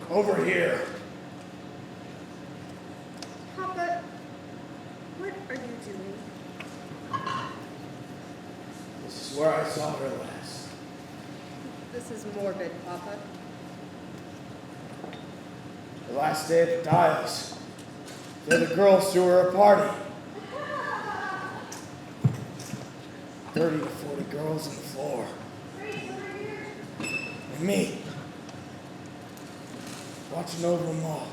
Over here. Papa, what are you doing? This is where I saw her last. This is morbid, Papa. The last day at the Dials. The other girls threw her a party. 30 to 40 girls on the floor. And me. Watching over them all.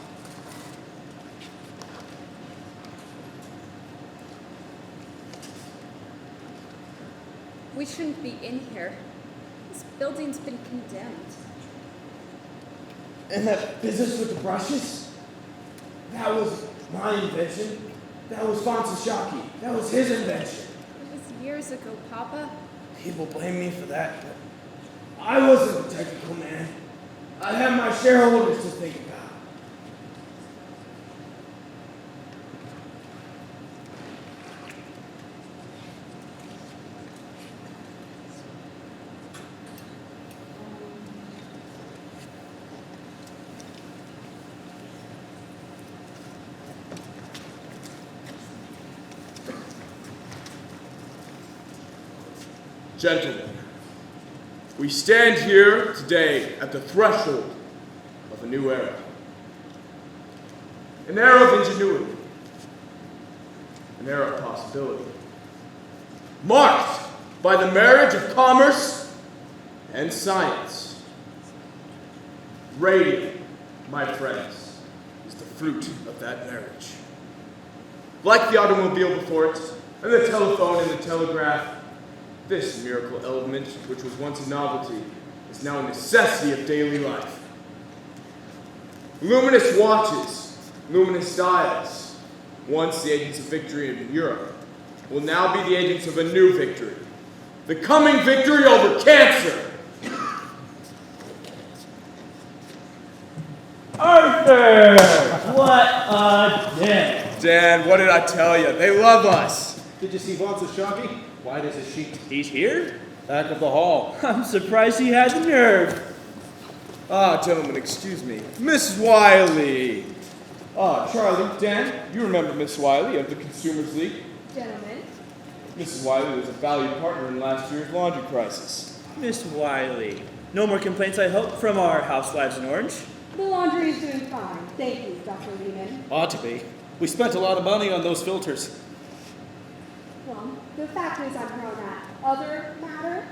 We shouldn't be in here. This building's been condemned. And that business with the brushes? That was my invention. That was Fonsa. That was his invention. It was years ago, Papa. People blame me for that, but I wasn't a technical man. I had my shareholders to think about. Gentlemen, we stand here today at the threshold of a new era. An era of ingenuity. An era of possibility. Marked by the marriage of commerce and science. Radium, my friends, is the fruit of that marriage. Like the automobile before it, and the telephone and the telegraph, this miracle element, which was once a novelty, is now a necessity of daily life. Luminous watches, luminous dials, once the agents of victory in Europe, will now be the agents of a new victory. The coming victory over cancer. Arthur! What a day! Dan, what did I tell you? They love us. Did you see Fonsa? Why does his sheet? He's here? Back of the hall. I'm surprised he had the nerve. Ah, gentlemen, excuse me. Miss Wiley. Ah, Charlie, Dan, you remember Miss Wiley of the Consumers League? Gentlemen. Mrs. Wiley was a valued partner in last year's laundry crisis. Miss Wiley. No more complaints, I hope, from our housewives in Orange? The laundry is doing fine. Thank you, Dr. Lehman. Ought to be. We spent a lot of money on those filters. Well, the fact is I'm here on that other matter.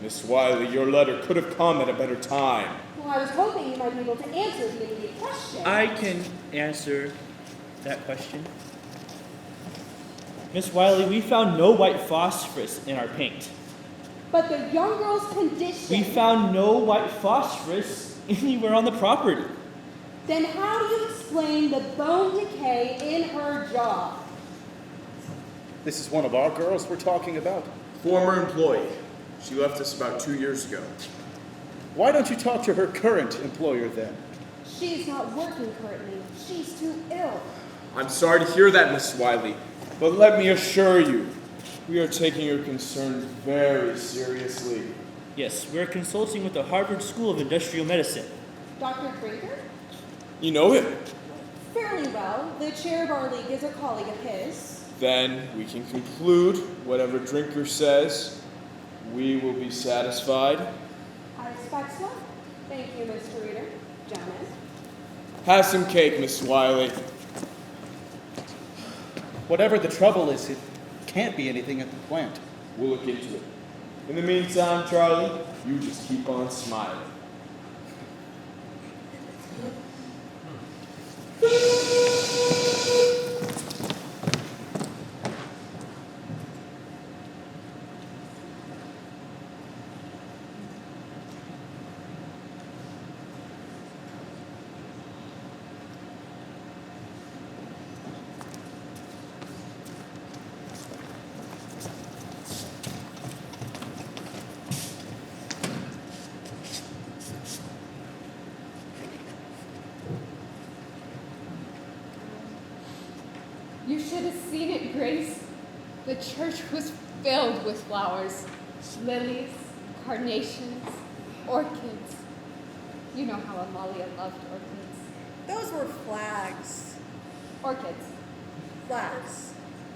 Miss Wiley, your letter could have come at a better time. Well, I was hoping you might be able to answer the immediate question. I can answer that question. Miss Wiley, we found no white phosphorus in our paint. But the young girl's condition... We found no white phosphorus anywhere on the property. Then how do you explain the bone decay in her jaw? This is one of our girls we're talking about. Former employee. She left us about 2 years ago. Why don't you talk to her current employer then? She's not working currently. She's too ill. I'm sorry to hear that, Miss Wiley, but let me assure you, we are taking your concerns very seriously. Yes, we're consulting with the Harvard School of Industrial Medicine. Dr. Brinker? You know him? Fairly well. The chair of our league is a colleague of his. Then we can conclude whatever Drinker says. We will be satisfied. I expect so. Thank you, Mr. Reader. Gentlemen. Have some cake, Miss Wiley. Whatever the trouble is, it can't be anything at the plant. We'll look into it. In the meantime, Charlie, you just keep on smiling. You should have seen it, Grace. The church was filled with flowers. Lilies, carnations, orchids. You know how Amalia loved orchids. Those were flags. Orchids. Flags.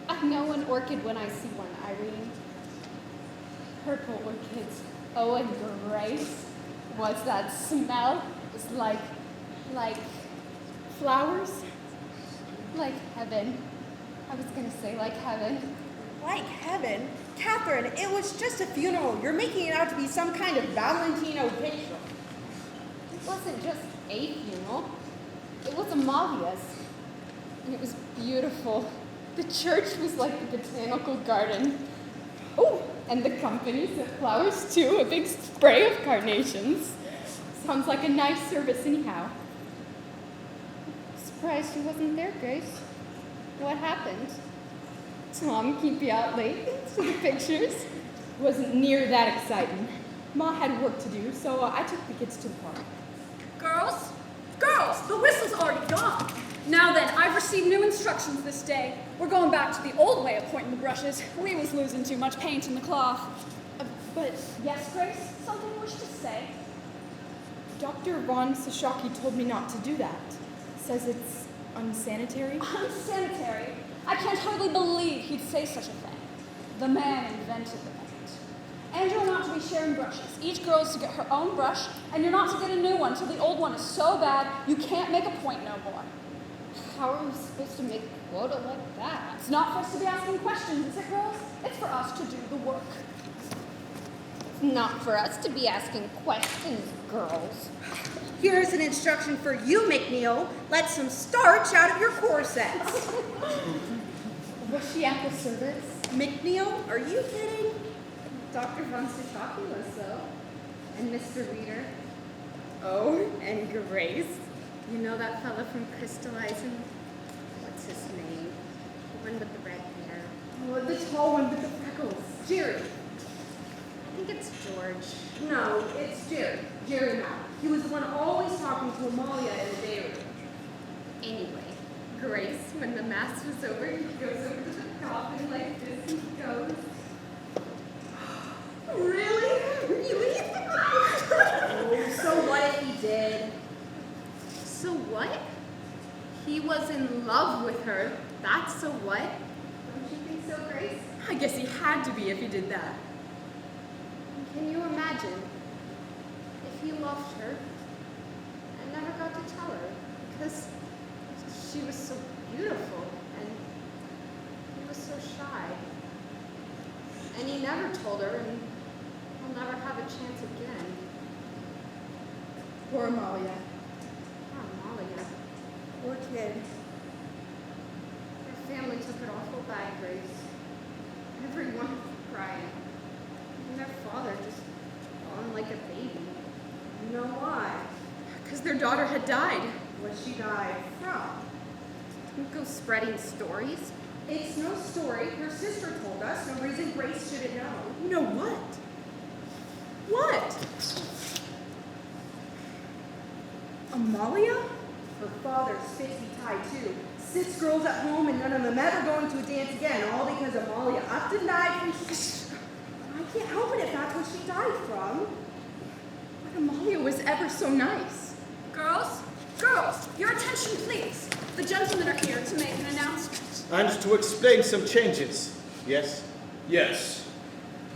I know an orchid when I see one, Irene. Purple orchids. Oh, and Grace. What's that smell? It's like flowers? Like heaven. I was gonna say like heaven. Like heaven? Catherine, it was just a funeral. You're making it out to be some kind of Valentino picture. It wasn't just a funeral. It was Amalia's. And it was beautiful. The church was like the botanical garden. Oh, and the company sent flowers too, a big spray of carnations. Sounds like a nice service anyhow. Surprised you wasn't there, Grace. What happened? Tom keep you out late to the pictures? Wasn't near that exciting. Ma had work to do, so I took the kids to the park. Girls? Girls! The whistle's already gone. Now then, I've received new instructions this day. We're going back to the old way of pointing the brushes. We was losing too much paint in the cloth. But yes, Grace? Something you wish to say? Dr. Von Sashaki told me not to do that. Says it's unsanitary. Unsanitary? I can't hardly believe he'd say such a thing. The man invented the paint. And you're not to be sharing brushes. Each girl is to get her own brush, and you're not to get a new one till the old one is so bad you can't make a point no more. How are we supposed to make a quota like that? It's not for us to be asking questions, is it, girls? It's for us to do the work. It's not for us to be asking questions, girls. Here's an instruction for you, McNeil. Let some starch out of your corsets. Was she at the service? McNeil, are you kidding? Dr. Von Sashaki was so. And Mr. Reader. Oh, and Grace. You know that fella from Crystallizing? What's his name? The one with the red hair. Oh, the tall one with the freckles. Jerry. I think it's George. No, it's Jerry. Jerry Mount. He was the one always talking to Amalia in the day room. Anyway, Grace, when the mass was over, he goes over to the coffin like this and he goes, Really? Really? Oh, so what if he did? so what? He was in love with her. That's so what? Don't you think so, Grace? I guess he had to be if he did that. Can you imagine if he loved her and never got to tell her because she was so beautiful and he was so shy. And he never told her and he'll never have a chance again. Poor Amalia. Poor Amalia. Poor kid. Her family took it awful bad, Grace. Everyone was crying. And their father just gone like a baby. You know why? Because their daughter had died. What she died from? Don't go spreading stories. It's no story. Her sister told us. No reason Grace shouldn't know. You know what? What? Amalia? Her father's 50 tied too. 6 girls at home and none of them ever going to a dance again, all because Amalia upped and died from... I can't help it if that's what she died from. But Amalia was ever so nice. Girls? Girls, your attention, please. The gentlemen are here to make an announcement. And to explain some changes. Yes? Yes.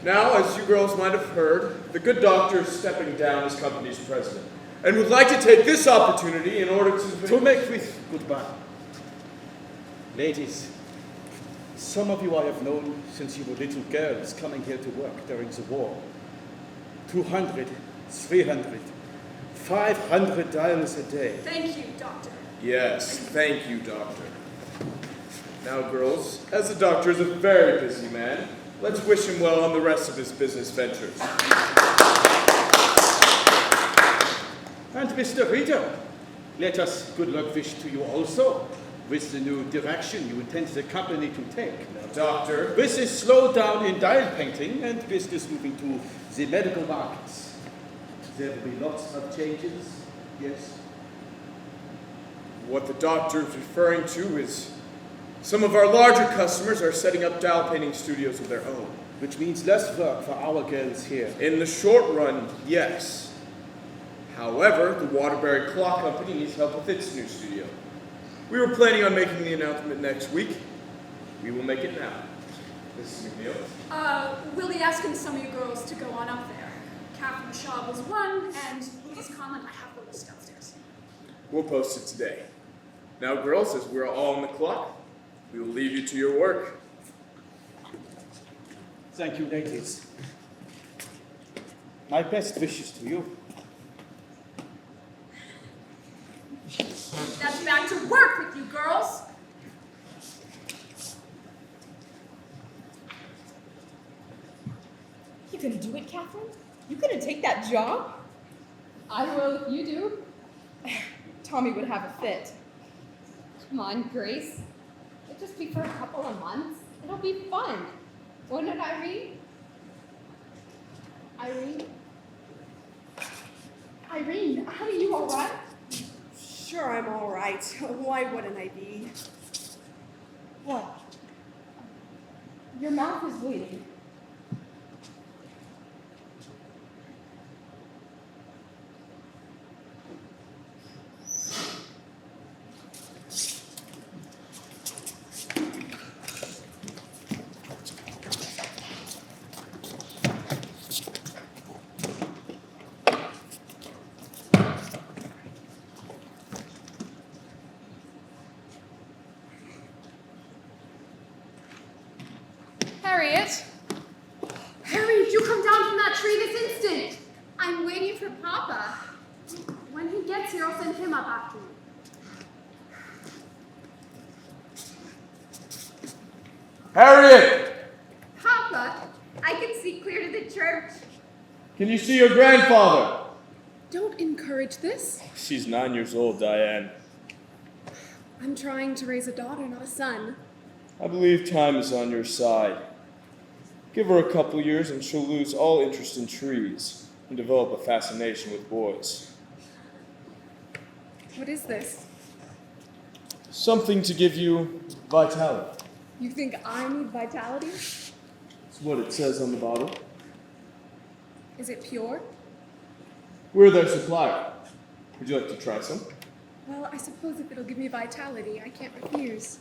Now, as you girls might have heard, the good doctor is stepping down as company's president, and would like to take this opportunity in order To make with goodbye. Ladies, some of you I have known since you were little girls coming here to work during the war. 200, 300, 500 dials a day. Thank you, Doctor. Yes, thank you, doctor. Now, girls, as the doctor is a very busy man, let's wish him well on the rest of his business ventures. And Mr. Reader, let us good luck wish to you also with the new direction you intend the company to take. Now, doctor, With this slowdown in dial painting and business moving to the medical markets, there will be lots of changes, yes? what the doctor is referring to is some of our larger customers are setting up dial painting studios of their own. Which means less work for our girls here. In the short run, yes. However, the Waterbury Clock Company needs help with its new studio. We were planning on making the announcement next week. We will make it now. Mrs. McNeil? We'll be asking some of you girls to go on up there. Catherine Shaw was one, and Louise Conlon, I have the list downstairs. We'll post it today. Now, girls, as we're all on the clock, we will leave you to your work. Thank you, ladies. My best wishes to you. That's back to work with you girls. You gonna do it, Catherine? You gonna take that job? I will if you do. Tommy would have a fit. Come on, Grace. It'll just be for a couple of months. It'll be fun. Won't it, Irene? Irene? Irene, are you all right? Sure, I'm all right. Why wouldn't I be? What? Your mouth is bleeding. Harriet? Harriet, you come down from that tree this instant! I'm waiting for Papa. When he gets here, I'll send him up after you. Harriet! Papa, I can see clear to the church. Can you see your grandfather? Don't encourage this. She's 9 years old, Diane. I'm trying to raise a daughter, not a son. I believe time is on your side. Give her a couple years and she'll lose all interest in trees and develop a fascination with boys. What is this? Something to give you vitality. You think I need vitality? That's what it says on the bottle. Is it pure? We're their supplier. Would you like to try some? Well, I suppose if it'll give me vitality, I can't refuse.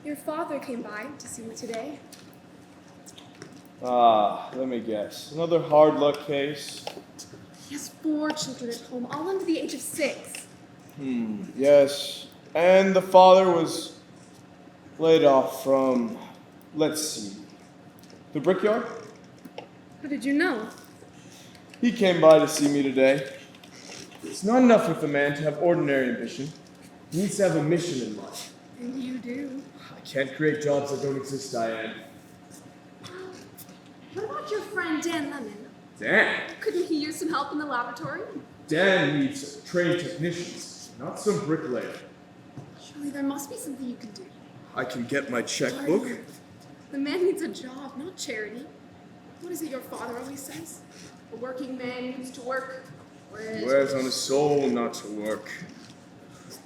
Your father came by to see me today. Let me guess. Another hard luck case? He has 4 children at home, all under the age of 6. Yes. And the father was laid off from, let's see, the brickyard? How did you know? He came by to see me today. It's not enough with a man to have ordinary ambition. He needs to have a mission in life. And you do. I can't create jobs that don't exist, Diane. What about your friend Dan Lemon? Dan? Couldn't he use some help in the laboratory? Dan needs trained technicians, not some bricklayer. Surely there must be something you can do. I can get my checkbook. The man needs a job, not charity. What is it your father always says? A working man needs to work. Wears on his soul not to work.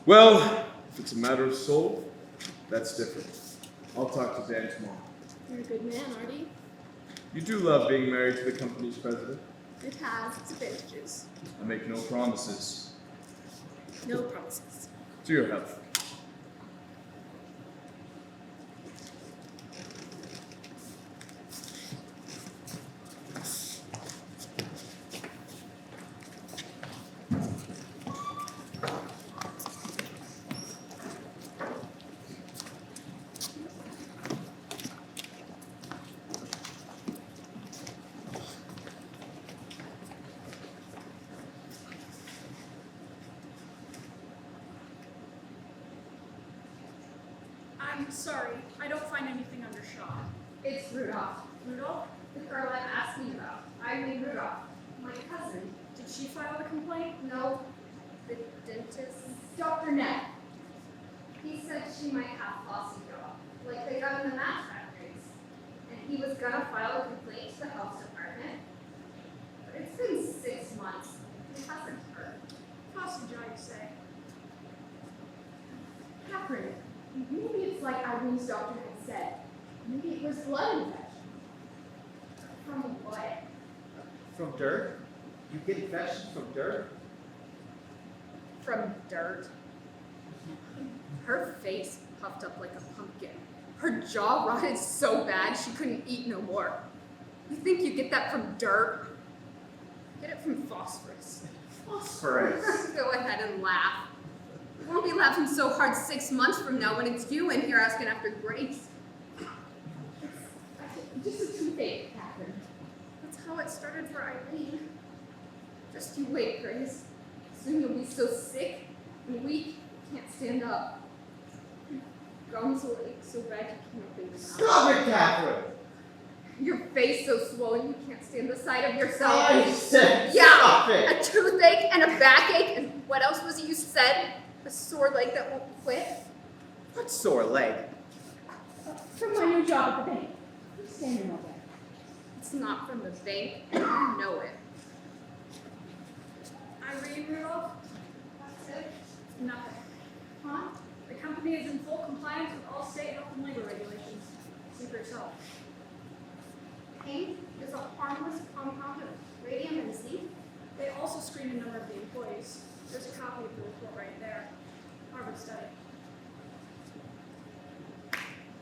Well, if it's a matter of soul, that's different. I'll talk to Dan tomorrow. You're a good man, Artie. You do love being married to the company's president? It has its advantages. I make no promises. No promises. To your health. I'm sorry, I don't find anything under Shaw. It's Rudolph. Rudolph? The girl I'm asking about. Irene Rudolph. My cousin. Did she file a complaint? No. The dentist. Dr. Nett. He said she might have flossy jaw, like they got in the math factories. And he was gonna file a complaint to the health department. But it's been 6 months. It hasn't heard. Flossy jaw, you say? Catherine, maybe it's like Irene's doctor had said. Maybe it was blood infection. From dirt? You get infections from dirt? From dirt. Her face puffed up like a pumpkin. Her jaw rotted so bad she couldn't eat no more. You think you get that from dirt? Get it from phosphorus. Phosphorus? Go ahead and laugh. You won't be laughing so hard 6 months from now when it's you in here asking after Grace. It's just a toothache, Catherine. That's how it started for Irene. Just you wait, Grace. Soon you'll be so sick and weak you can't stand up. Your gums will ache so bad you can't open your mouth. Stop it, Catherine! Your face so swollen you can't stand the sight of yourself. I said yeah, stop it! A toothache and a backache, and what else was it you said? A sore leg that won't quit? What sore leg? From my new job at the bank. Who's standing over there? It's not from the bank, and you know it. Irene Rudolph, That's it? nothing. Huh? The company is in full compliance with all state health and labor regulations. See for yourself. Paint is a harmless compound of radium and zinc. They also screened a number of the employees. There's a copy of the report right there. Harvard study.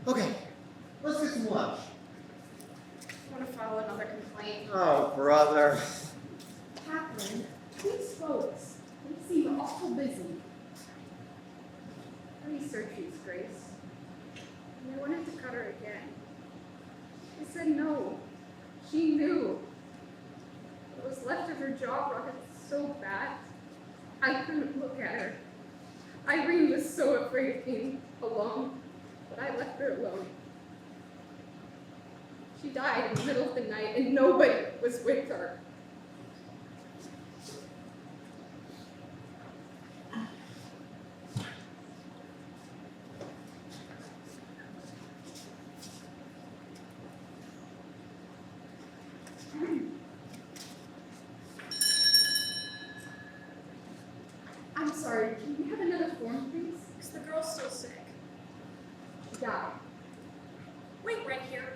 Okay, let's get some lunch. Want to file another complaint? Oh, brother. Catherine, these folks, they seem awful busy. Researches, Grace. And I wanted to cut her again. I said no. She knew. What was left of her jaw rotted so bad, I couldn't look at her. Irene was so afraid of being alone, but I left her alone. She died in the middle of the night, and nobody was with her. I'm sorry, can we have another form, please? Is the girl still sick? She died. Wait right here.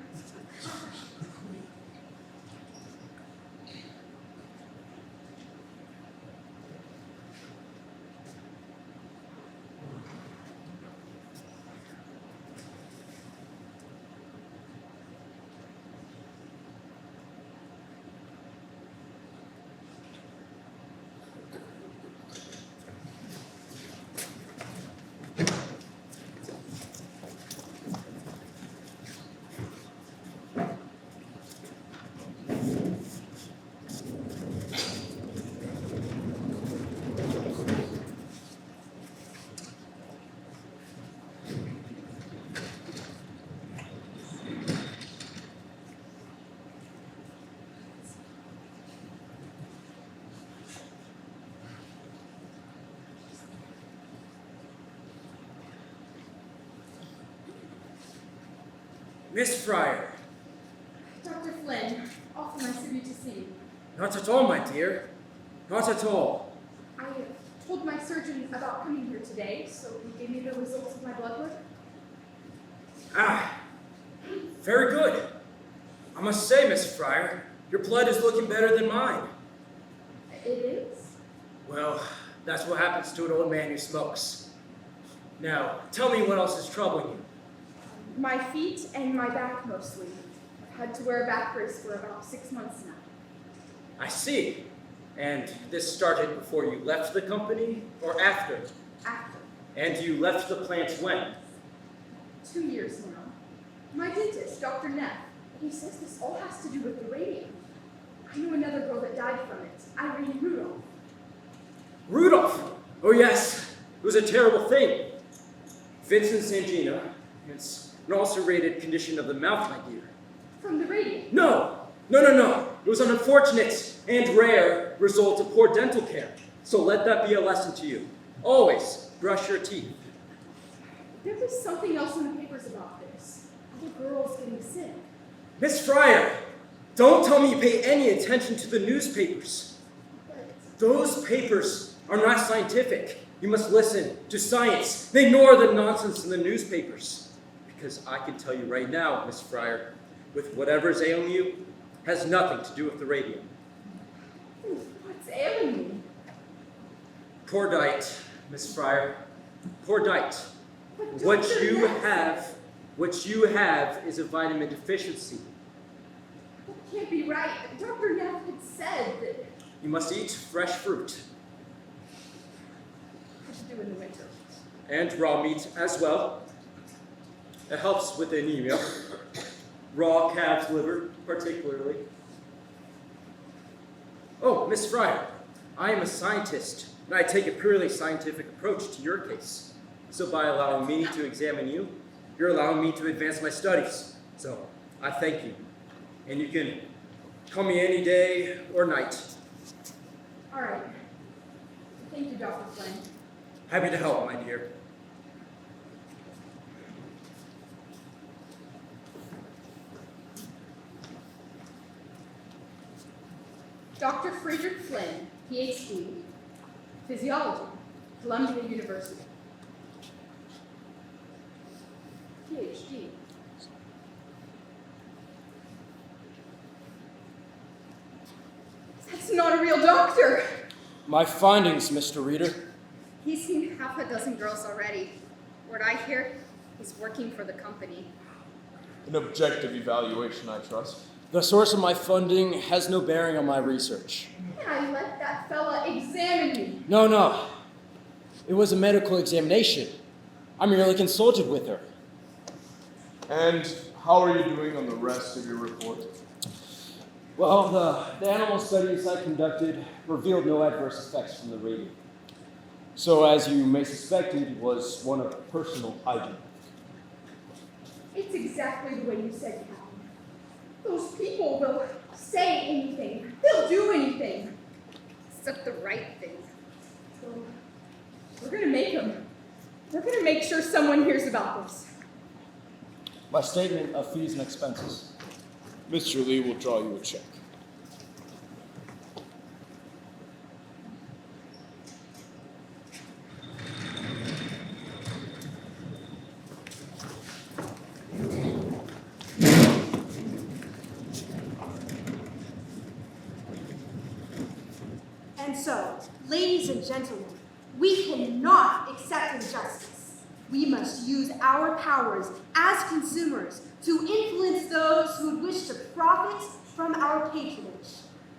Miss Fryer. Dr. Flynn, awful nice of you to see. Not at all, my dear. Not at all. I told my surgeon about coming here today, so he gave me the results of my blood work. Ah, very good. I must say, Miss Fryer, your blood is looking better than mine. It is? Well, that's what happens to an old man who smokes. Now, tell me what else is troubling you. My feet and my back mostly. I've had to wear a back brace for about 6 months now. I see. And this started before you left the company or after? After. And you left the plant when? 2 years now. My dentist, Dr. Neff, he says this all has to do with the radium. I know another girl that died from it, Irene Rudolph. Rudolph! Oh yes, it was a terrible thing. Vincent Sangina, it's an ulcerated condition of the mouth, my dear. From the radium? No. It was an unfortunate and rare result of poor dental care. So let that be a lesson to you. Always brush your teeth. There was something else in the papers about this. Other girls getting sick. Miss Fryer, don't tell me you pay any attention to the newspapers. Those papers are not scientific. You must listen to science. Ignore the nonsense in the newspapers. Because I can tell you right now, Miss Fryer, with whatever's ailing you, has nothing to do with the radium. examine me. Poor diet, Miss Fryer. Poor diet. But What Dr. you Neff, have is a vitamin deficiency. that can't be right. Dr. Neff had said that You must eat fresh fruit what to do in the winter. and raw meat as well. It helps with anemia. Raw calf's liver, particularly. Oh, Miss Fryer, I am a scientist, and I take a purely scientific approach to your case. So by allowing me to examine you, you're allowing me to advance my studies. So I thank you. And you can call me any day or night. All right. Thank you, Dr. Flynn. Happy to help, my dear. Dr. Friedrich Flynn, PhD, Physiology, Columbia University. PhD. That's not a real doctor. My findings, Mr. Reader. He's seen half a dozen girls already. Word I hear, he's working for the company. An objective evaluation, I trust. The source of my funding has no bearing on my research. I let that fella examine me. No. It was a medical examination. I merely consulted with her. And how are you doing on the rest of your report? Well, the animal studies I conducted revealed no adverse effects from the radium. So, as you may suspect, it was one of personal hygiene. It's exactly the way you said, Kaelen. Those people will say anything. They'll do anything. Except the right thing. So, we're gonna make them. We're gonna make sure someone hears about this. My statement of fees and expenses. Mr. Lee will draw you a check. And so, ladies and gentlemen, we cannot accept injustice. We must use our powers as consumers to influence those who would wish to profit from our patronage.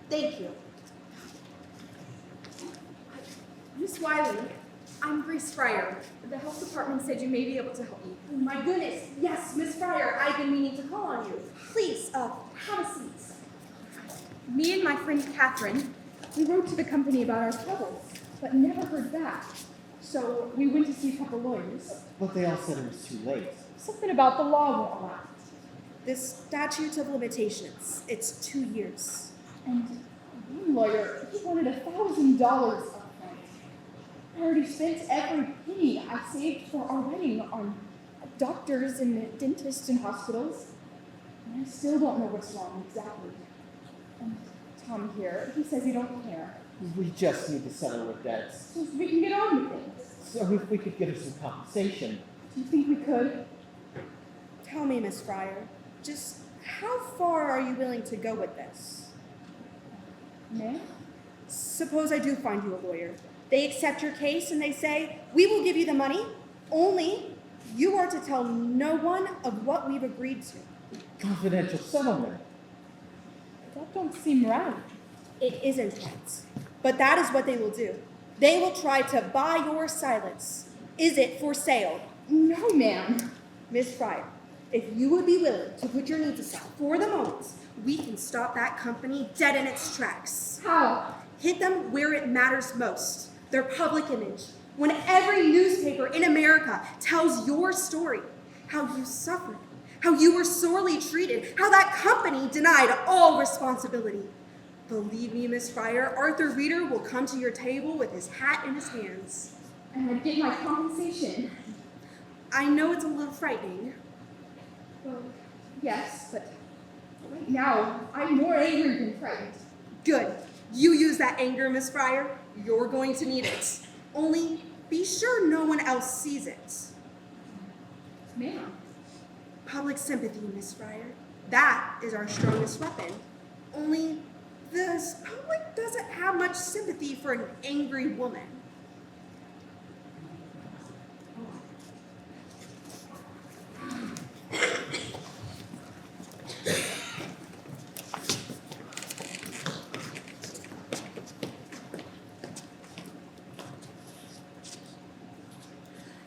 Thank you. Miss Wiley, I'm Grace Fryer. The health department said you may be able to help me. Oh my goodness, yes, Miss Fryer, I've been meaning to call on you. Please, have a seat. Me and my friend Catherine, we wrote to the company about our troubles, but never heard back. So we went to see a couple lawyers. But they all said it was too late. Something about the law won't allow it. The statute of limitations, it's 2 years. And one lawyer, he wanted $1,000 up front. I already spent every penny I saved for our wedding on doctors and dentists and hospitals. And I still don't know what's wrong exactly. And Tom here, he says he don't care. We just need to settle our debts. So we can get on with things. So if we could give her some compensation. Do you think we could? Tell me, Miss Fryer, just how far are you willing to go with this? Ma'am? Suppose I do find you a lawyer. They accept your case and they say, we will give you the money, only you are to tell no one of what we've agreed to. Confidential settlement. That don't seem right. It isn't right. But that is what they will do. They will try to buy your silence. Is it for sale? No, ma'am. Miss Fryer, if you would be willing to put your needs aside for the moment, we can stop that company dead in its tracks. How? Hit them where it matters most, their public image. When every newspaper in America tells your story, how you suffered, how you were sorely treated, how that company denied all responsibility. Believe me, Miss Fryer, Arthur Reeder will come to your table with his hat in his hands. And I'd get my compensation. I know it's a little frightening. Well, yes, but right now, I'm more angry than frightened. Good. You use that anger, Miss Fryer. You're going to need it. Only be sure no one else sees it. Ma'am. Public sympathy, Miss Fryer. That is our strongest weapon. Only The public doesn't have much sympathy for an angry woman.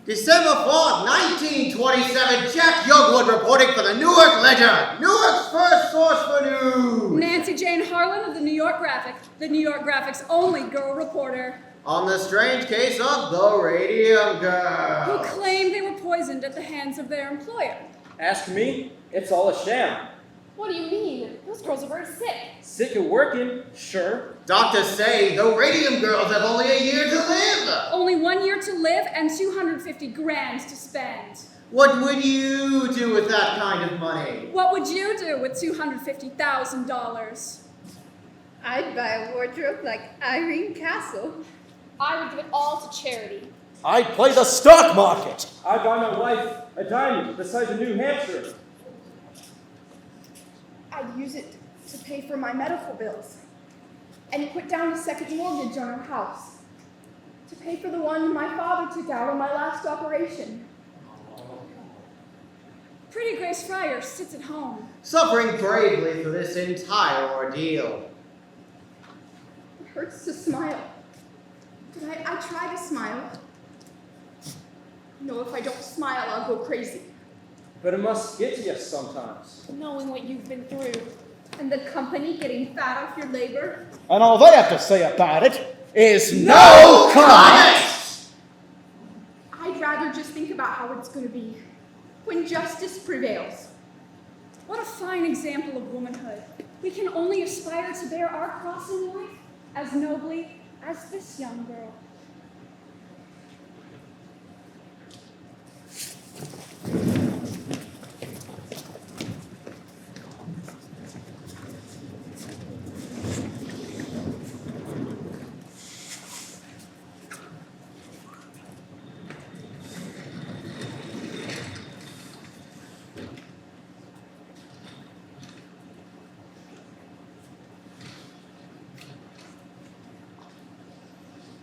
December 4th, 1927, Jack Youngwood reporting for the Newark Ledger, Newark's first source for news. Nancy Jane Harlan of the New York Graphic, the New York Graphic's only girl reporter. On the strange case of the Radium Girls. Who claimed they were poisoned at the hands of their employer. Ask me, it's all a sham. What do you mean? Those girls are very sick. Sick of working, sure. Doctors say the Radium Girls have only a year to live. Only 1 year to live and 250 grand to spend. What would you do with that kind of money? What would you do with $250,000? I'd buy a wardrobe like Irene Castle. I would give it all to charity. I'd play the stock market. I'd buy my wife a diamond the size of New Hampshire. I'd use it to pay for my medical bills and put down a second mortgage on our house to pay for the one my father took out on my last operation. Pretty Grace Fryer sits at home. Suffering bravely through this entire ordeal. It hurts to smile. But I try to smile. No, if I don't smile, I'll go crazy. But it must get to you sometimes. Knowing what you've been through. And the company getting fat off your labor. And all they have to say about it is no comment! I'd rather just think about how it's going to be when justice prevails. What a fine example of womanhood. We can only aspire to bear our cross in life as nobly as this young girl.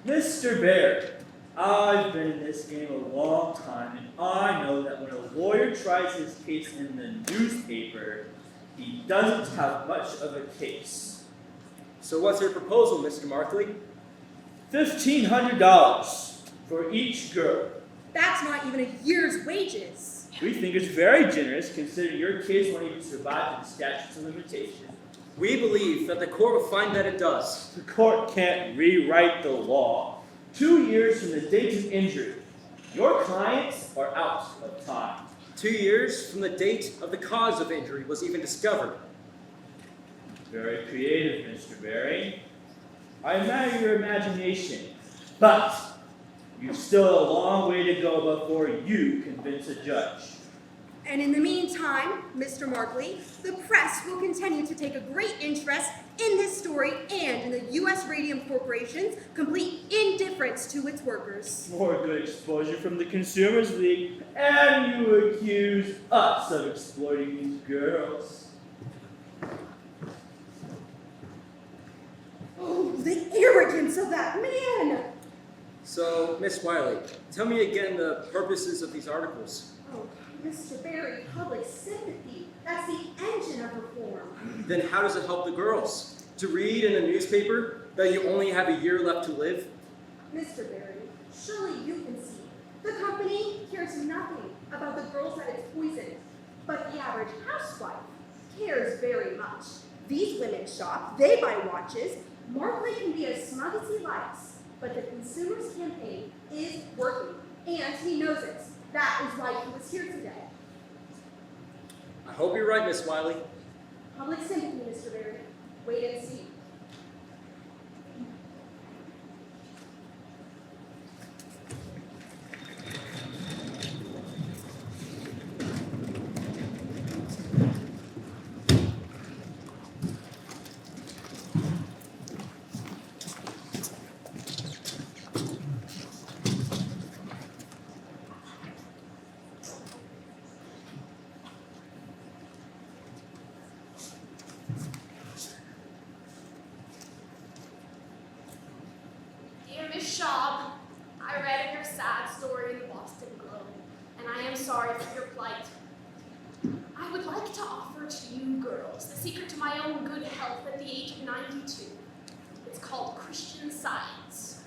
Mr. Baird, I've been in this game a long time, and I know that when a lawyer tries his case in the newspaper, he doesn't have much of a case. So what's your proposal, Mr. Markley? $1,500 for each girl. That's not even a year's wages. We think it's very generous, considering your case won't even survive the statute of limitation. We believe that the court will find that it does. The court can't rewrite the law. 2 years from the date of injury, your clients are out of time. 2 years from the date of the cause of injury was even discovered. Very creative, Mr. Berry. I admire your imagination, but you've still a long way to go before you convince a judge. And in the meantime, Mr. Markley, the press will continue to take a great interest in this story and in the U.S. Radium Corporation's complete indifference to its workers. More good exposure from the Consumers League, and you accuse us of exploiting these girls. Oh, the arrogance of that man! So, Miss Wiley, tell me again the purposes of these articles. Oh, Mr. Berry, public sympathy. That's the engine of reform. Then how does it help the girls? To read in a newspaper that you only have a year left to live? Mr. Berry, surely you can see. The company cares nothing about the girls that it's poisoned. But the average housewife cares very much. These women shop, they buy watches. Markley can be as smug as he likes, but the Consumers Campaign is working, and he knows it. That is why he was here today. I hope you're right, Miss Wiley. Public sympathy, Mr. Berry. Wait and see. sorry for your plight. I would like to offer to you girls the secret to my own good health at the age of 92. It's called Christian Science.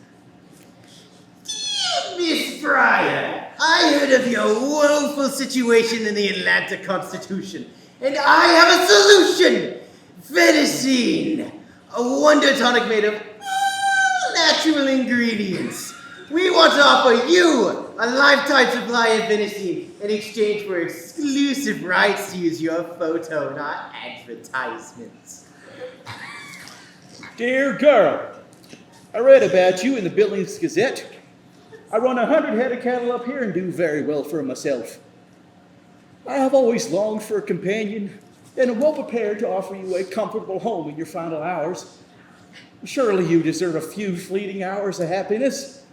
Miss Fryer, I heard of your woeful situation in the Atlanta Constitution, and I have a solution! Venison, a wonder tonic made of all natural ingredients. We want to offer you a lifetime supply of venison in exchange for exclusive rights to use your photo in our advertisements. Dear girl, I read about you in the Billings Gazette. I run 100 head of cattle up here and do very well for myself. I have always longed for a companion and am well prepared to offer you a comfortable home in your final hours. Surely you deserve a few fleeting hours of happiness.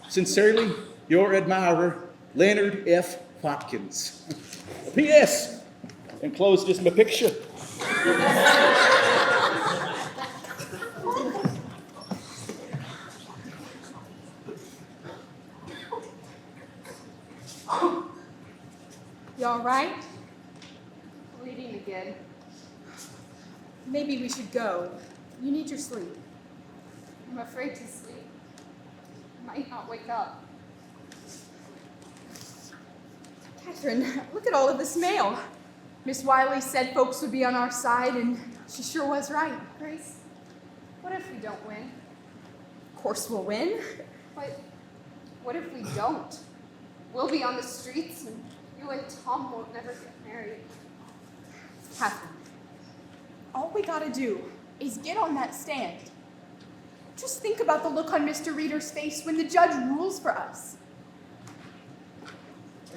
Sincerely, your admirer, Leonard F. Watkins. P.S. Enclosed is my picture. You all right? Bleeding again. Maybe we should go. You need your sleep. I'm afraid to sleep. I might not wake up. Catherine, look at all of this mail. Miss Wiley said folks would be on our side, and she sure was right. Grace, what if we don't win? Of course we'll win. But what if we don't? We'll be on the streets, and you and Tom won't never get married. Catherine, all we gotta do is get on that stand. Just think about the look on Mr. Reader's face when the judge rules for us.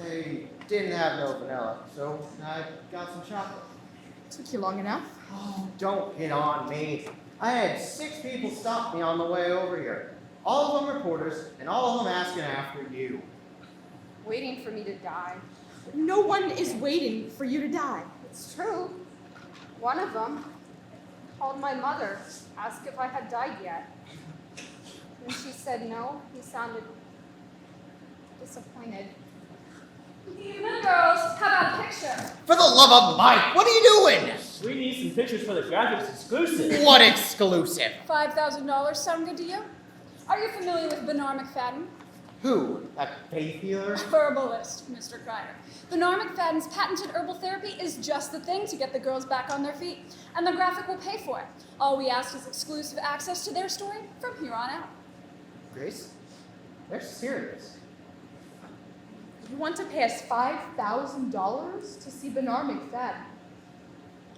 They didn't have no vanilla, so I got some chocolate. Took you long enough. Oh, don't hit on me. I had 6 people stop me on the way over here. All of them reporters, and all of them asking after you. Waiting for me to die. No one is waiting for you to die. It's true. One of them called my mother, asked if I had died yet. When she said no, he sounded disappointed. Evening, girls. How about a picture? For the love of Mike, what are you doing? We need some pictures for the graphics exclusive. What exclusive? $5,000 sound good to you? Are you familiar with Bernard McFadden? Who? That faith healer? Herbalist, Mr. Kreider. Bernard McFadden's patented herbal therapy is just the thing to get the girls back on their feet, and the graphic will pay for it. All we ask is exclusive access to their story from here on out. Grace, they're serious. You want to pay us $5,000 to see Bernard McFadden?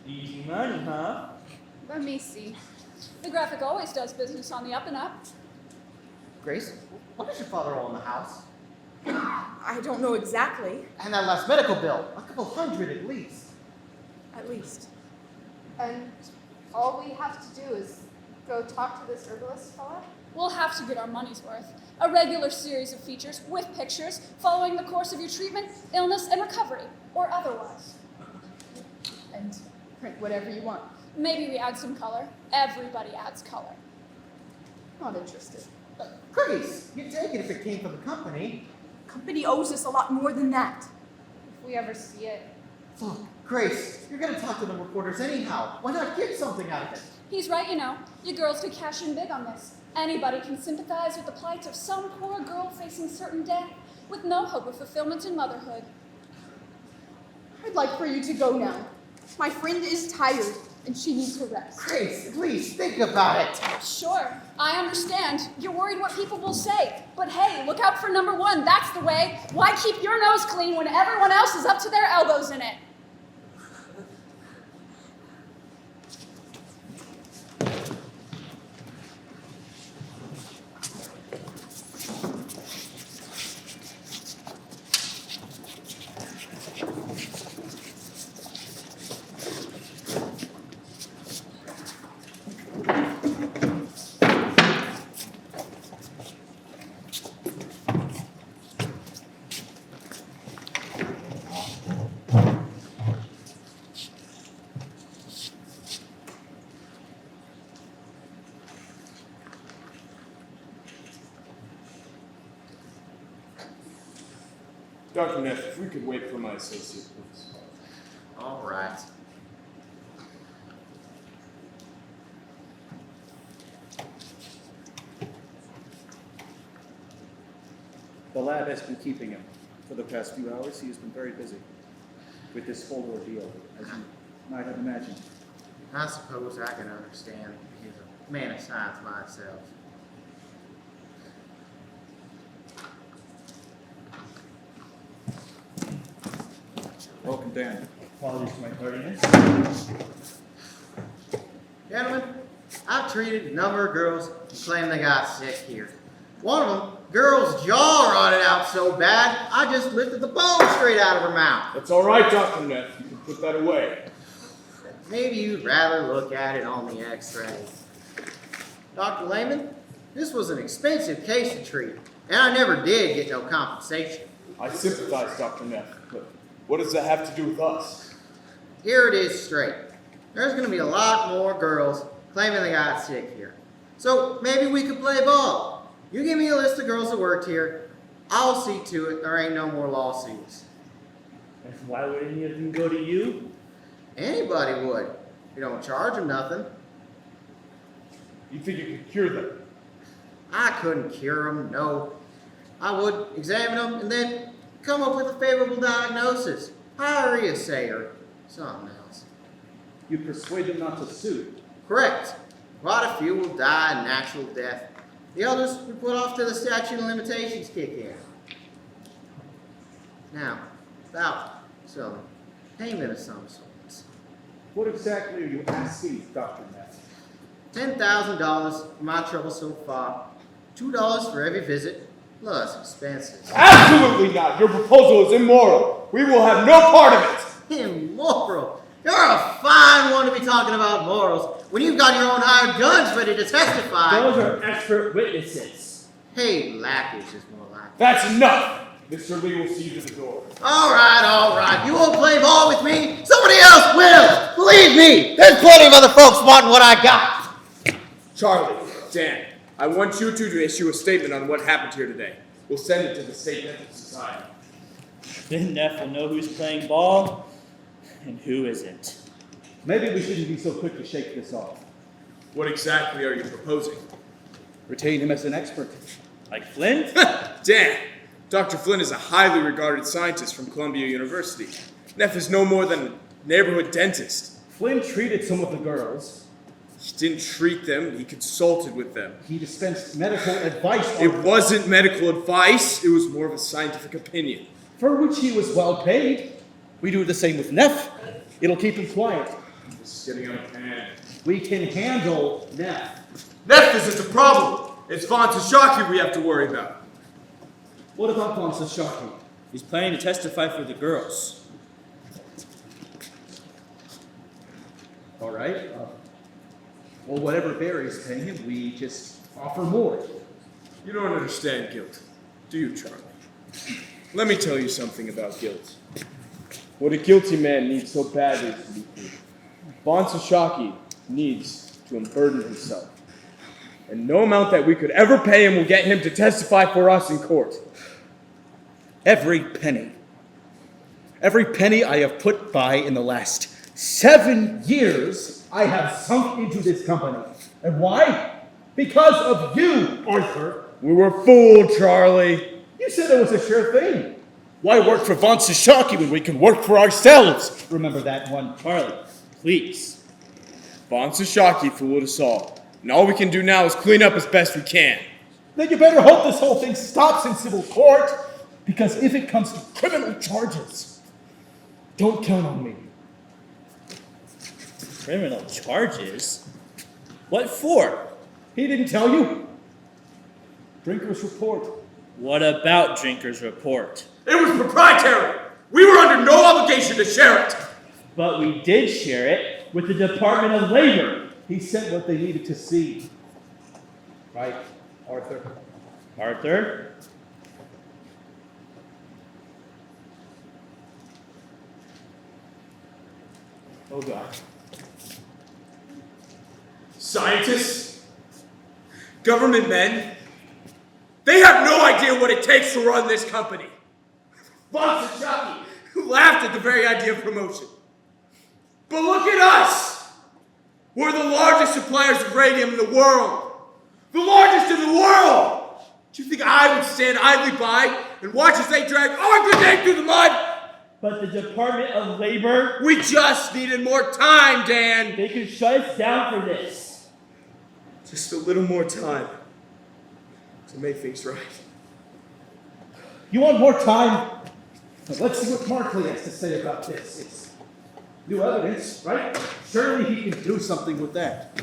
Easy money, huh? Let me see. The graphic always does business on the up and up. Grace, what does your father owe in the house? I don't know exactly. And that last medical bill, a couple hundred at least. At least. And all we have to do is go talk to this herbalist fella? We'll have to get our money's worth. A regular series of features with pictures following the course of your treatment, illness, and recovery, or otherwise. And print whatever you want. Maybe we add some color. Everybody adds color. Not interested. Grace, you'd take it if it came from the company. Company owes us a lot more than that. If we ever see it. Look, Grace, you're going to talk to the reporters anyhow. Why not get something out of it? He's right, you know. You girls could cash in big on this. Anybody can sympathize with the plight of some poor girl facing certain death with no hope of fulfillment in motherhood. I'd like for you to go now. My friend is tired, and she needs to rest. Grace, please think about it. Sure, I understand. You're worried what people will say. But hey, look out for number one. That's the way. Why keep your nose clean when everyone else is up to their elbows in it? Dr. Neff, if we could wait for my associate, please. All right. The lab has been keeping him. For the past few hours, he has been very busy with this whole ordeal, as you might have imagined. I suppose I can understand. He's a man of science myself. Welcome, Dan. Apologies to my tardiness. Gentlemen, I've treated a number of girls who claim they got sick here. One of them, girl's jaw rotted out so bad, I just lifted the bone straight out of her mouth. That's all right, Dr. Neff. You can put that away. Maybe you'd rather look at it on the x-rays. Dr. Lehman, this was an expensive case to treat, and I never did get no compensation. I sympathize, Dr. Neff, but what does that have to do with us? Here it is straight. There's going to be a lot more girls claiming they got sick here. So maybe we could play ball. You give me a list of girls that worked here. I'll see to it there ain't no more lawsuits. And why would any of them go to you? Anybody would. You don't charge them nothing. You think you could cure them? I couldn't cure them, no. I would examine them and then come up with a favorable diagnosis. Diarrhea, say, or something else. You persuade them not to sue. Correct. Quite a few will die a natural death. The others we put off till the statute of limitations kick in. Now, about some payment of some sorts. What exactly are you asking, Dr. Neff? $10,000 for my trouble so far. $2 for every visit, plus expenses. Absolutely not! Your proposal is immoral. We will have no part of it. Immoral. You're a fine one to be talking about morals when you've got your own hired guns ready to testify. Those are expert witnesses. Hey, lackeys is more like. That's enough. Mr. Lee will see you to the door. All right. You won't play ball with me. Somebody else will. Believe me, there's plenty of other folks wanting what I got. Charlie, Dan, I want you two to issue a statement on what happened here today. We'll send it to the State Dental Society. Then Neff will know who's playing ball and who isn't. Maybe we shouldn't be so quick to shake this off. What exactly are you proposing? Retain him as an expert. Like Flint? Dan, Dr. Flynn is a highly regarded scientist from Columbia University. Neff is no more than a neighborhood dentist. Flynn treated some of the girls. He didn't treat them, he consulted with them. He dispensed medical advice. It wasn't medical advice, it was more of a scientific opinion. For which he was well paid. We do the same with Neff. It'll keep him quiet. This is getting out of hand. We can handle Neff. Neff isn't a problem. It's Von Tashaki we have to worry about. What about Ponsashaki? He's planning to testify for the girls. All right. Well, whatever Barry's paying him, we just offer more. You don't understand guilt, do you, Charlie? Let me tell you something about guilt. What a guilty man needs so badly is to be free. Von Tashaki needs to unburden himself. And no amount that we could ever pay him will get him to testify for us in court. Every penny. Every penny I have put by in the last 7 years, I have sunk into this company. And why? Because of you, Arthur. We were fooled, Charlie. You said it was a sure thing. Why work for Von Tashaki when we can work for ourselves? Remember that one. Charlie, please. Von Tashaki fooled us all. And all we can do now is clean up as best we can. Then you better hope this whole thing stops in civil court. Because if it comes to criminal charges, don't count on me. Criminal charges? What for? He didn't tell you. Drinker's report. What about Drinker's report? It was proprietary. We were under no obligation to share it. But we did share it with the Department of Labor. He sent what they needed to see. Right, Arthur? Arthur? Oh, God. Scientists? Government men? They have no idea what it takes to run this company. Boss and Chucky, who laughed at the very idea of promotion. But look at us! We're the largest suppliers of radium in the world! The largest in the world! Do you think I would stand idly by and watch as they drag our good name through the mud? But the Department of Labor, We just needed more time, Dan! they could shut us down for this. Just a little more time to make things right. You want more time? But let's see what Markley has to say about this. It's new evidence, right? Surely he can do something with that.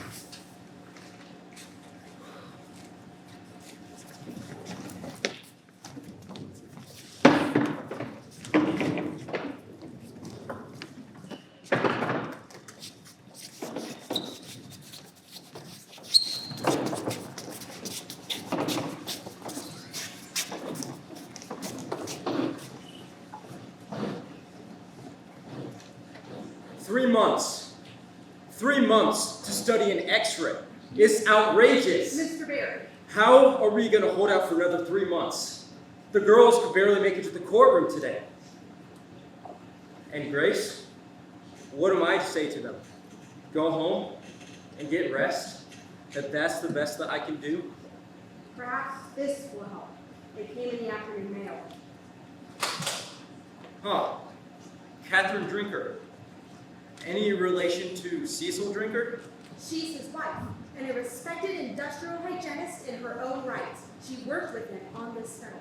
Three months to study an X-ray. It's outrageous. Mr. Barry. How are we going to hold out for another 3 months? The girls could barely make it to the courtroom today. And Grace, what am I to say to them? Go home and get rest? That's the best that I can do? Perhaps this will help. It came in the afternoon mail. Huh. Catherine Drinker. Any relation to Cecil Drinker? She's his wife, and a respected industrial hygienist in her own right. She worked with him on this study.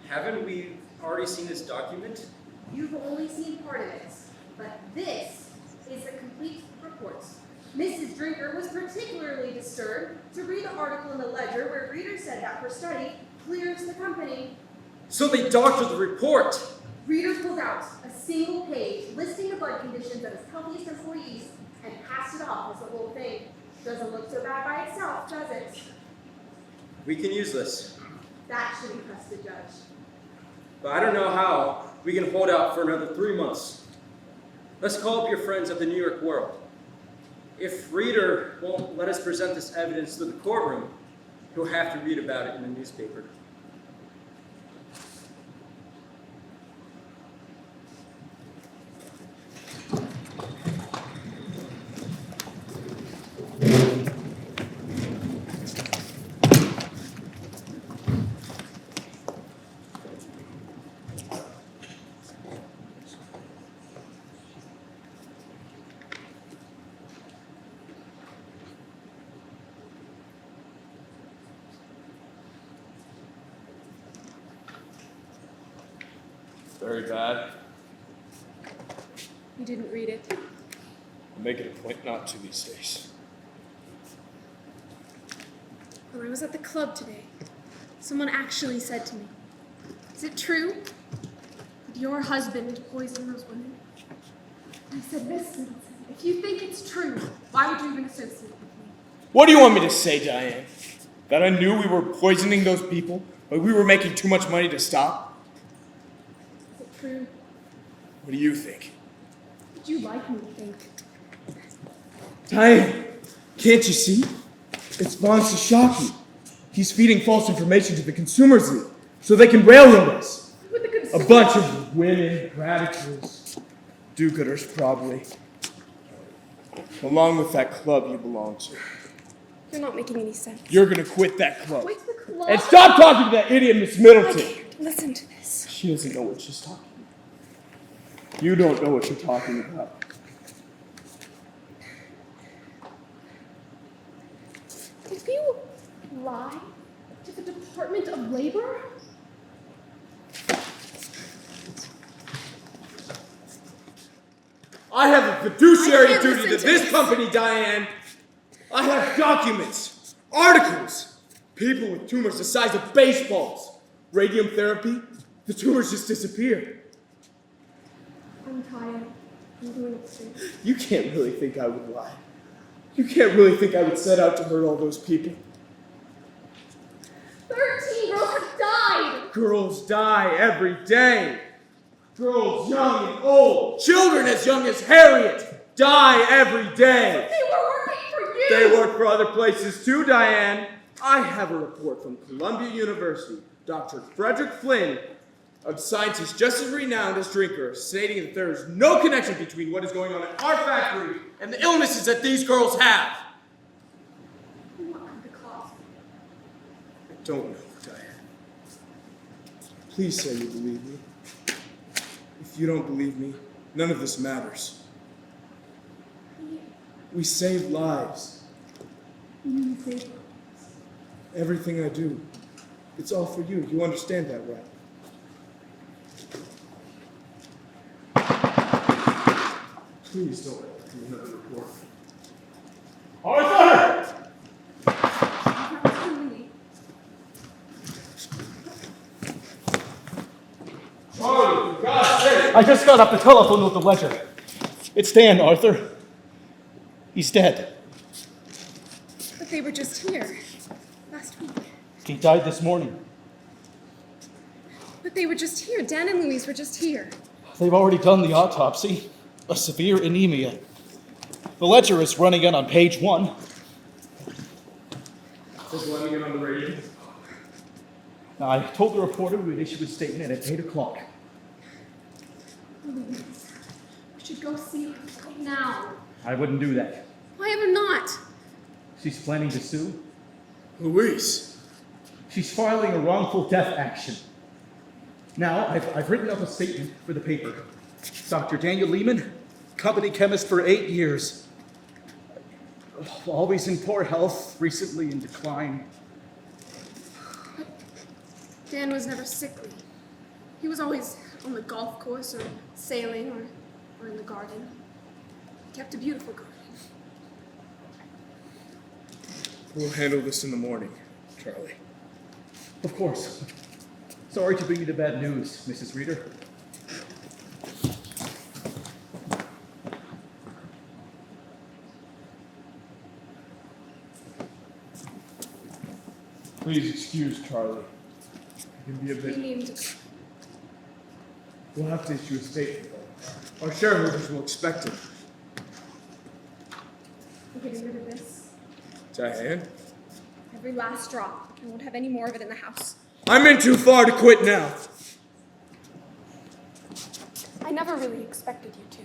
Haven't we already seen this document? You've only seen part of it, but this is a complete report. Mrs. Drinker was particularly disturbed to read the article in the Ledger where readers said that her study clears the company. So they doctored the report. Reader pulled out a single page listing the blood conditions of his healthiest employees and passed it off as the whole thing. Doesn't look so bad by itself, does it? We can use this. That should impress the judge. But I don't know how we can hold out for another 3 months. Let's call up your friends at the New York World. If Reader won't let us present this evidence to the courtroom, he'll have to read about it in the newspaper. Very bad. You didn't read it. I'll make it a point not to these days. When I was at the club today, someone actually said to me, "Is it true that your husband poisoned those women?" I said, "Miss Stevenson, if you think it's true, why would you even associate with me?" What do you want me to say, Diane? That I knew we were poisoning those people, but we were making too much money to stop? Is it true? What do you think? What would you like me to think? Diane, can't you see? It's Von Sashaki. He's feeding false information to the Consumers League so they can railroad us. With the A consumers? bunch of women, radicals, do-gooders probably. Along with that club you belong to. You're not making any sense. You're gonna quit that club. Quit the club? And stop talking to that idiot Miss Middleton. I can't listen to this. She doesn't know what she's talking about. You don't know what you're talking about. Did you lie to the Department of Labor? I have a fiduciary I can't duty to listen to this this. company, Diane. I have documents, articles, people with tumors the size of baseballs. Radium therapy, the tumors just disappear. I'm tired. I'm doing it soon. You can't really think I would lie. You can't really think I would set out to hurt all those people. 13 girls have died! Girls die every day. Girls young and old, children as young as Harriet, die every day. They were working for you! They work for other places too, Diane. I have a report from Columbia University, Dr. Frederick Flynn, of scientists just as renowned as Drinker, stating that there is no connection between what is going on at our factory and the illnesses that these girls have. What could the cause be? I don't know, Diane. Please say you believe me. If you don't believe me, none of this matters. We save lives. You save lives. Everything I do, it's all for you. You understand that, right? Please don't do another report. Arthur! Charlie, for God's sake! I just got off the telephone with the ledger. It's Dan, Arthur. He's dead. But they were just here last week. He died this morning. But they were just here. Dan and Louise were just here. They've already done the autopsy. A severe anemia. The ledger is running in on page 1. Just letting it on the radio. Now, I told the reporter we would issue a statement at 8 o'clock. Louise, we should go see her right now. I wouldn't do that. Why ever not? She's planning to sue. Louise! She's filing a wrongful death action. Now, I've written up a statement for the paper. Dr. Daniel Lehman, company chemist for 8 years. Always in poor health, recently in decline. Dan was never sickly. He was always on the golf course or sailing or in the garden. He kept a beautiful garden. We'll handle this in the morning, Charlie. Of course. Sorry to bring you the bad news, Mrs. Reader. Please excuse Charlie. It can be a bit. He named We'll have to issue a statement, though. Our shareholders will expect it. We're getting rid of this. Diane? Every last drop. I won't have any more of it in the house. I'm in too far to quit now. I never really expected you to.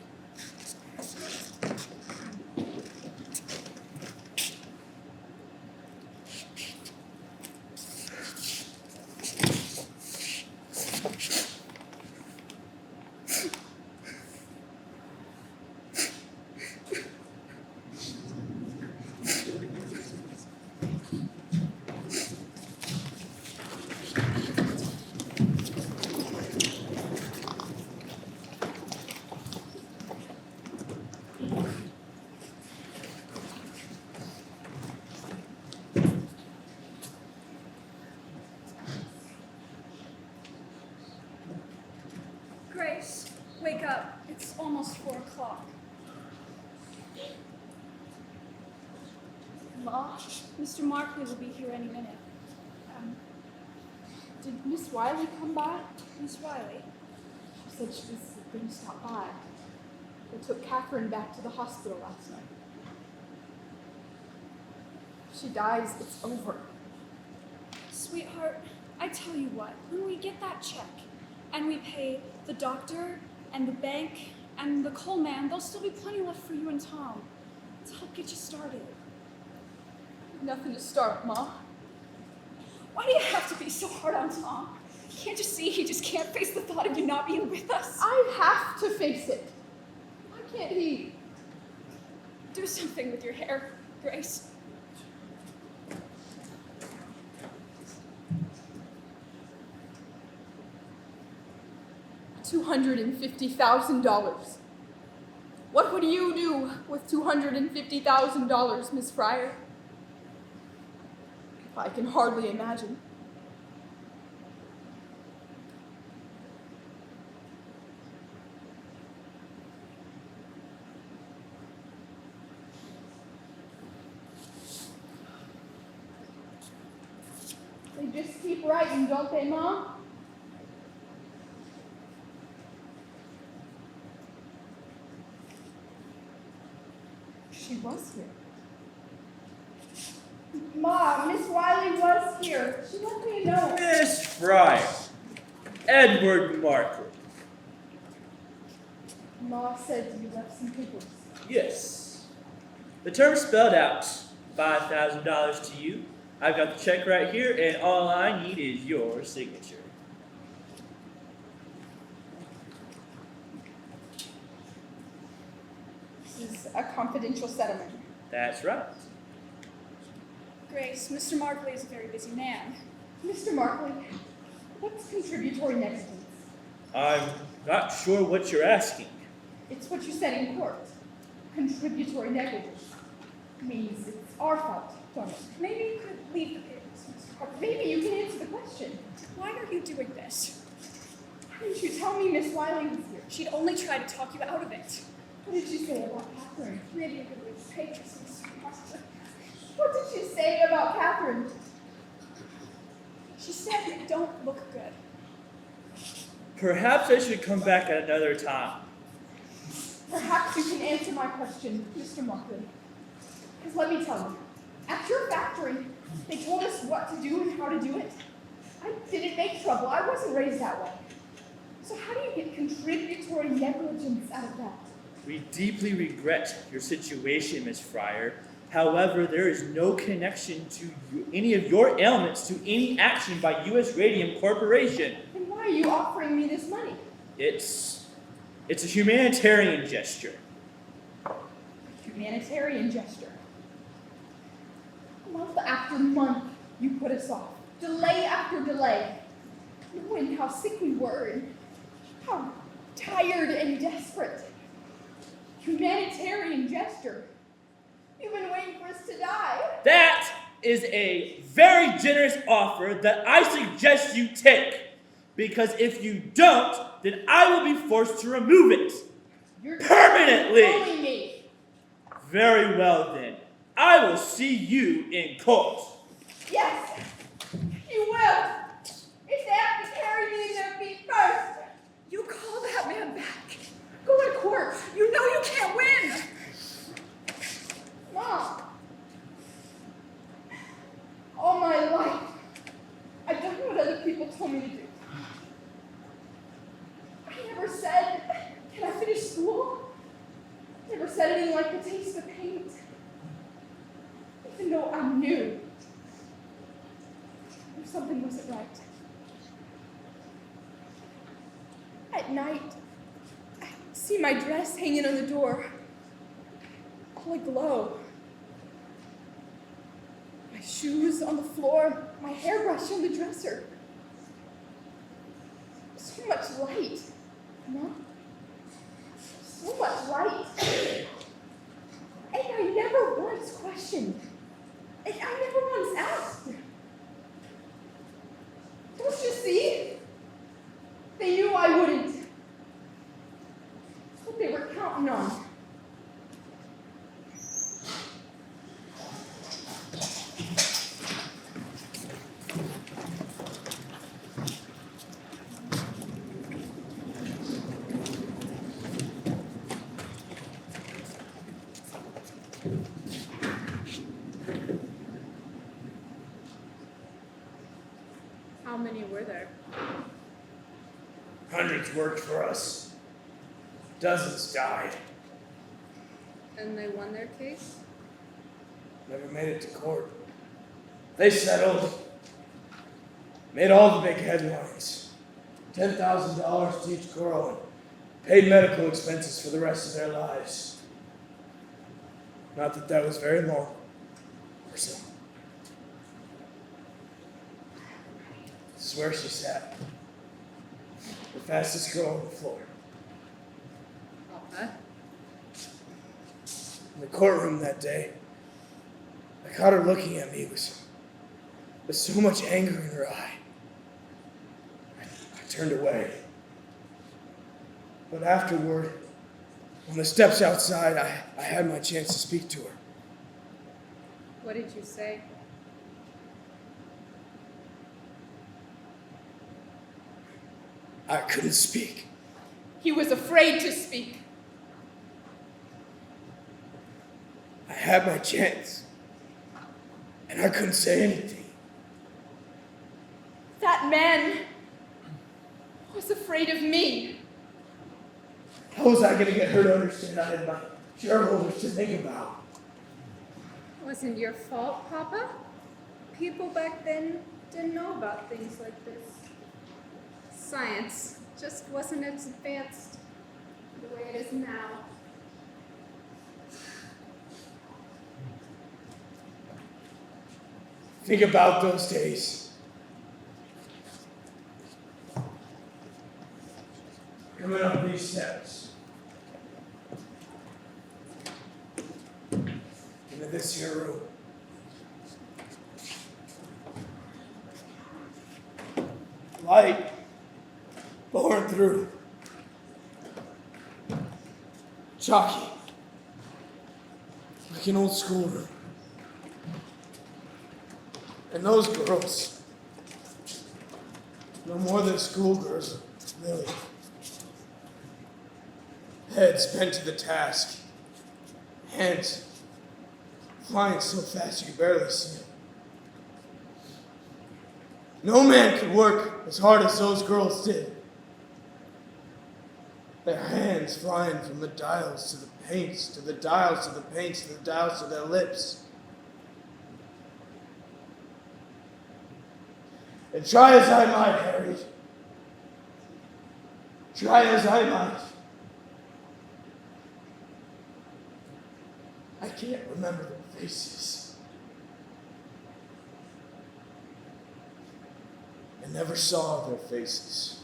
Grace, wake up. It's almost 4 o'clock. Ma, Mr. Markley will be here any minute. Did Miss Wiley come by? Miss Wiley? She said she was going to stop by. They took Catherine back to the hospital last night. If she dies, it's over. Sweetheart, I tell you what, when we get that check and we pay the doctor and the bank and the coal man, there'll still be plenty left for you and Tom to help get you started. Nothing to start, Ma. Why do you have to be so hard on Tom? Can't you see he just can't face the thought of you not being with us? I have to face it. Why can't he? Do something with your hair, Grace. $250,000. What would you do with $250,000, Miss Fryer? I can hardly imagine. They just keep writing, don't they, Mom? She was here. Mom, Miss Wiley was here. She let me know. Miss Fryer, Edward Markley. Ma said you left some papers. Yes. The term spelled out. $5,000 to you. I've got the check right here, and all I need is your signature. This is a confidential settlement. That's right. Grace, Mr. Markley is a very busy man. Mr. Markley, what's contributory negligence? I'm not sure what you're asking. It's what you said in court. Contributory negligence means it's our fault, don't it? Maybe you could leave the papers, Mr. Or maybe you can answer the question. Why are you doing this? Why didn't you tell me Miss Wiley was here? She'd only try to talk you out of it. What did she say about Catherine? Maybe you could leave the papers, Mr. Markley. What did she say about Catherine? She said you don't look good. Perhaps I should come back at another time. Perhaps you can answer my question, Mr. Markley. Because let me tell you, at your factory, they told us what to do and how to do it. I didn't make trouble. I wasn't raised that way. So how do you get contributory negligence out of that? We deeply regret your situation, Miss Fryer. However, there is no connection to any of your ailments to any action by U.S. Radium Corporation. Then why are you offering me this money? It's a humanitarian gesture. Humanitarian gesture. Month after month, you put us off. Delay after delay. Knowing how sick we were and how tired and desperate. Humanitarian gesture. You've been waiting for us to die. That is a very generous offer that I suggest you take. Because if you don't, then I will be forced to remove it. You're permanently. controlling me. Very well then. I will see you in court. Yes, you will. If they have to carry me in their feet first. You call that man back. Go to court. You know you can't win. Mom. All my life, I've done what other people told me to do. I never said, can I finish school? Never said anything like the taste of paint. Even though I knew something wasn't right. At night, I see my dress hanging on the door, all aglow. My shoes on the floor, my hairbrush on the dresser. So much light, Mom. So much light. And I never once questioned. And I never once asked. Don't you see? They knew I wouldn't. That's what they were counting on. How many were there? Hundreds worked for us. Dozens died. And they won their case? Never made it to court. They settled. Made all the big headlines. $10,000 to each girl and paid medical expenses for the rest of their lives. Not that that was very long for some. This is where she sat. The fastest girl on the floor. Okay. In the courtroom that day, I caught her looking at me with so much anger in her eye. I turned away. But afterward, on the steps outside, I had my chance to speak to her. What did you say? I couldn't speak. He was afraid to speak. I had my chance, and I couldn't say anything. That man was afraid of me. How was I going to get her to understand I had my shareholders to think about? Wasn't your fault, Papa. People back then didn't know about things like this. Science just wasn't as advanced the way it is now. Think about those days. Coming up these steps. Into this here room. Light pouring through. Chalky. Like an old schoolroom. And those girls, no more than schoolgirls, really. Heads bent to the task, hands flying so fast you could barely see them. No man could work as hard as those girls did. Their hands flying from the dials to the paints, to the dials to the paints, to the dials to their lips. And try as I might, Harry, try as I might, I can't remember their faces. I never saw their faces.